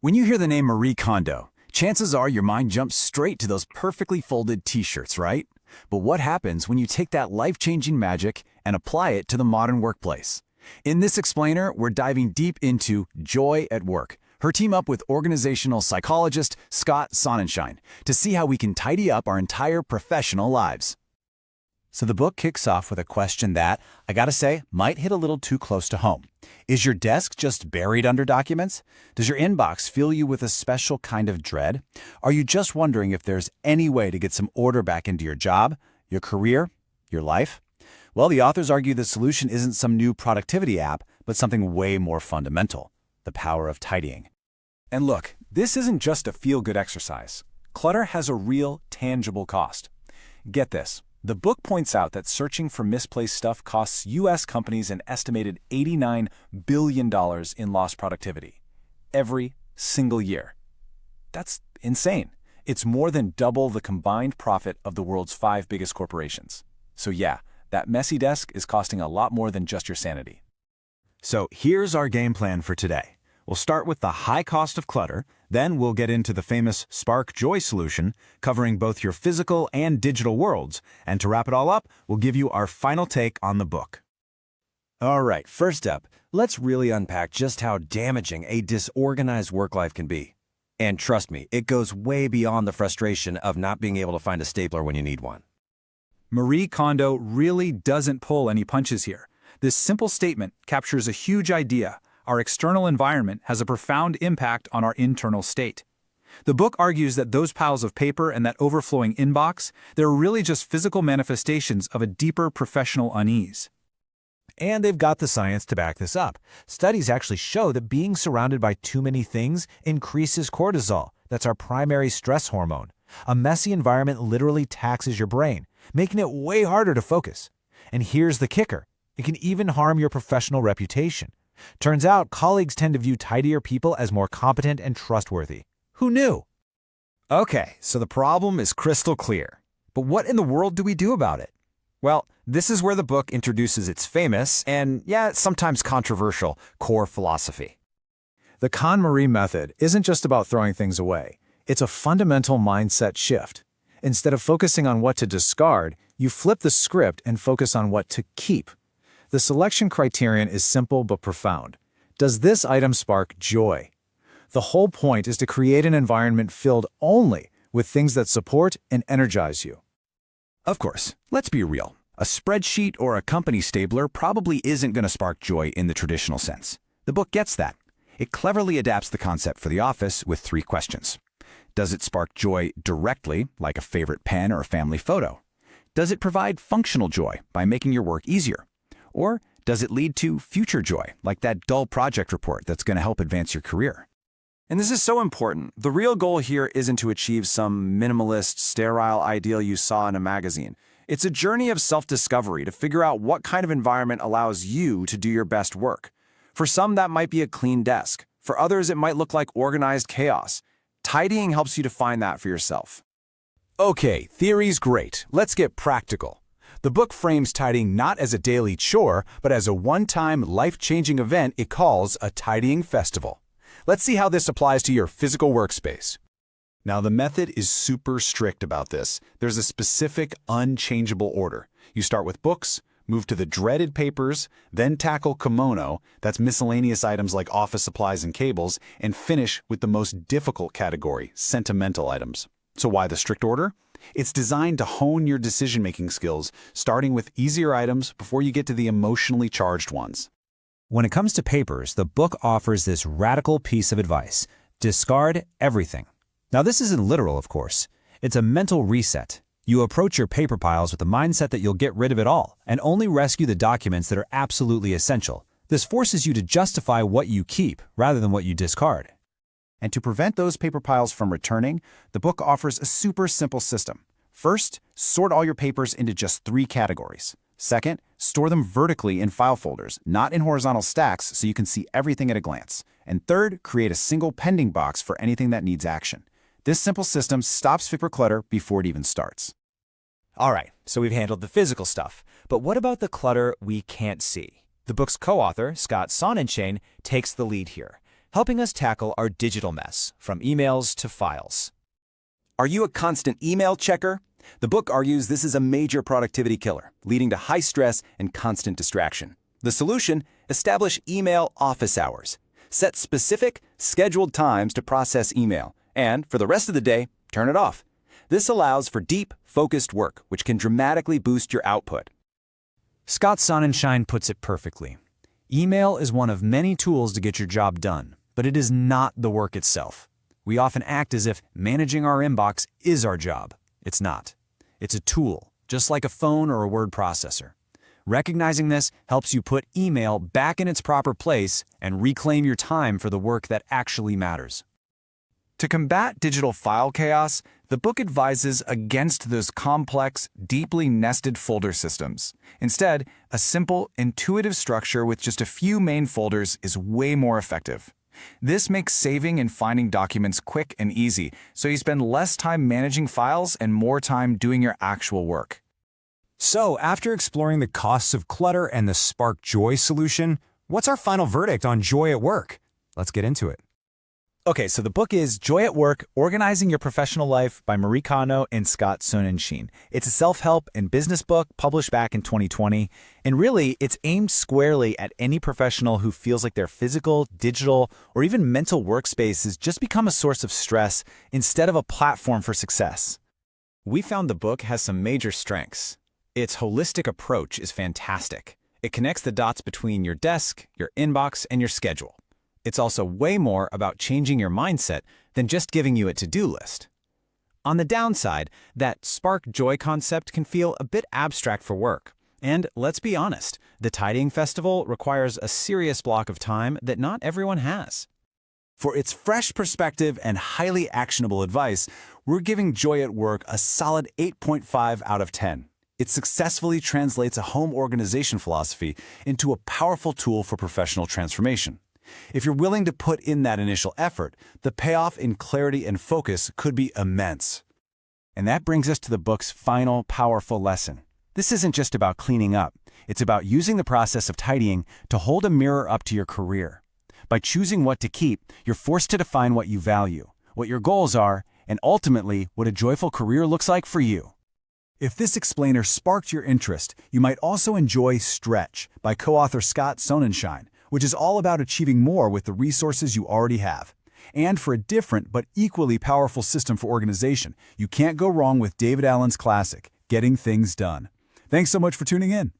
When you hear the name Marie Kondo, chances are your mind jumps straight to those perfectly folded t-shirts, right? But what happens when you take that life-changing magic and apply it to the modern workplace? In this explainer, we're diving deep into joy at work. Her team up with organizational psychologist Scott Sonenshein to see how we can tidy up our entire professional lives. So the book kicks off with a question that, I gotta say, might hit a little too close to home. Is your desk just buried under documents? Does your inbox fill you with a special kind of dread? Are you just wondering if there's any way to get some order back into your job, your career, your life? Well, the authors argue the solution isn't some new productivity app, but something way more fundamental: the power of tidying. And look, this isn't just a feel-good exercise. Clutter has a real, tangible cost. Get this. The book points out that searching for misplaced stuff costs U.S. companies an estimated $89 billion in lost productivity every single year. That's insane. It's more than double the combined profit of the world's 5 biggest corporations. So yeah, that messy desk is costing a lot more than just your sanity. So here's our game plan for today. We'll start with the high cost of clutter, then we'll get into the famous Spark Joy solution, covering both your physical and digital worlds, and to wrap it all up, we'll give you our final take on the book. All right, first up, let's really unpack just how damaging a disorganized work life can be. And trust me, it goes way beyond the frustration of not being able to find a stapler when you need one. Marie Kondo really doesn't pull any punches here. This simple statement captures a huge idea. Our external environment has a profound impact on our internal state. The book argues that those piles of paper and that overflowing inbox, they're really just physical manifestations of a deeper professional unease. And they've got the science to back this up. Studies actually show that being surrounded by too many things increases cortisol. That's our primary stress hormone. A messy environment literally taxes your brain, making it way harder to focus. And here's the kicker. It can even harm your professional reputation. Turns out, colleagues tend to view tidier people as more competent and trustworthy. Who knew? Okay, so the problem is crystal clear. But what in the world do we do about it? Well, this is where the book introduces its famous, and sometimes controversial, core philosophy. The KonMari Method isn't just about throwing things away. It's a fundamental mindset shift. Instead of focusing on what to discard, you flip the script and focus on what to keep. The selection criterion is simple but profound. Does this item spark joy? The whole point is to create an environment filled only with things that support and energize you. Of course, let's be real. A spreadsheet or a company stapler probably isn't going to spark joy in the traditional sense. The book gets that. It cleverly adapts the concept for the office with 3 questions. Does it spark joy directly, like a favorite pen or a family photo? Does it provide functional joy by making your work easier? Or does it lead to future joy, like that dull project report that's going to help advance your career? And this is so important. The real goal here isn't to achieve some minimalist, sterile ideal you saw in a magazine. It's a journey of self-discovery to figure out what kind of environment allows you to do your best work. For some, that might be a clean desk. For others, it might look like organized chaos. Tidying helps you to find that for yourself. Okay, theory's great. Let's get practical. The book frames tidying not as a daily chore, but as a one-time, life-changing event it calls a tidying festival. Let's see how this applies to your physical workspace. Now, the method is super strict about this. There's a specific, unchangeable order. You start with books, move to the dreaded papers, then tackle kimono, that's miscellaneous items like office supplies and cables, and finish with the most difficult category, sentimental items. So why the strict order? It's designed to hone your decision-making skills, starting with easier items before you get to the emotionally charged ones. When it comes to papers, the book offers this radical piece of advice: discard everything. Now, this isn't literal, of course. It's a mental reset. You approach your paper piles with the mindset that you'll get rid of it all and only rescue the documents that are absolutely essential. This forces you to justify what you keep rather than what you discard. And to prevent those paper piles from returning, the book offers a super simple system. First, sort all your papers into just 3 categories. Second, store them vertically in file folders, not in horizontal stacks, so you can see everything at a glance. And third, create a single pending box for anything that needs action. This simple system stops paper clutter before it even starts. All right, so we've handled the physical stuff, but what about the clutter we can't see? The book's co-author, Scott Sonenshein, takes the lead here. helping us tackle our digital mess, from emails to files. Are you a constant email checker? The book argues this is a major productivity killer, leading to high stress and constant distraction. The solution? Establish email office hours. Set specific, scheduled times to process email, and for the rest of the day, turn it off. This allows for deep, focused work, which can dramatically boost your output. Scott Sonenshein puts it perfectly. Email is one of many tools to get your job done, but it is not the work itself. We often act as if managing our inbox is our job. It's not. It's a tool, just like a phone or a word processor. Recognizing this helps you put email back in its proper place and reclaim your time for the work that actually matters. To combat digital file chaos, the book advises against those complex, deeply nested folder systems. Instead, a simple, intuitive structure with just a few main folders is way more effective. This makes saving and finding documents quick and easy, so you spend less time managing files and more time doing your actual work. So, after exploring the costs of clutter and the Spark Joy solution, what's our final verdict on joy at work? Let's get into it. Okay, so the book is Joy at Work, Organizing Your Professional Life by Marie Kondo and Scott Sonenshein. It's a self-help and business book published back in 2020, and really, it's aimed squarely at any professional who feels like their physical, digital, or even mental workspace has just become a source of stress instead of a platform for success. We found the book has some major strengths. Its holistic approach is fantastic. It connects the dots between your desk, your inbox, and your schedule. It's also way more about changing your mindset than just giving you a to-do list. On the downside, that spark joy concept can feel a bit abstract for work. And let's be honest, the tidying festival requires a serious block of time that not everyone has. For its fresh perspective and highly actionable advice, we're giving Joy at Work a solid 8.5 out of 10. It successfully translates a home organization philosophy into a powerful tool for professional transformation. If you're willing to put in that initial effort, the payoff in clarity and focus could be immense. And that brings us to the book's final powerful lesson. This isn't just about cleaning up. It's about using the process of tidying to hold a mirror up to your career. By choosing what to keep, you're forced to define what you value, what your goals are, and ultimately what a joyful career looks like for you. If this explainer sparked your interest, you might also enjoy Stretch by co-author Scott Sonenshein, which is all about achieving more with the resources you already have. And for a different but equally powerful system for organization, you can't go wrong with David Allen's classic, Getting Things Done. Thanks so much for tuning in.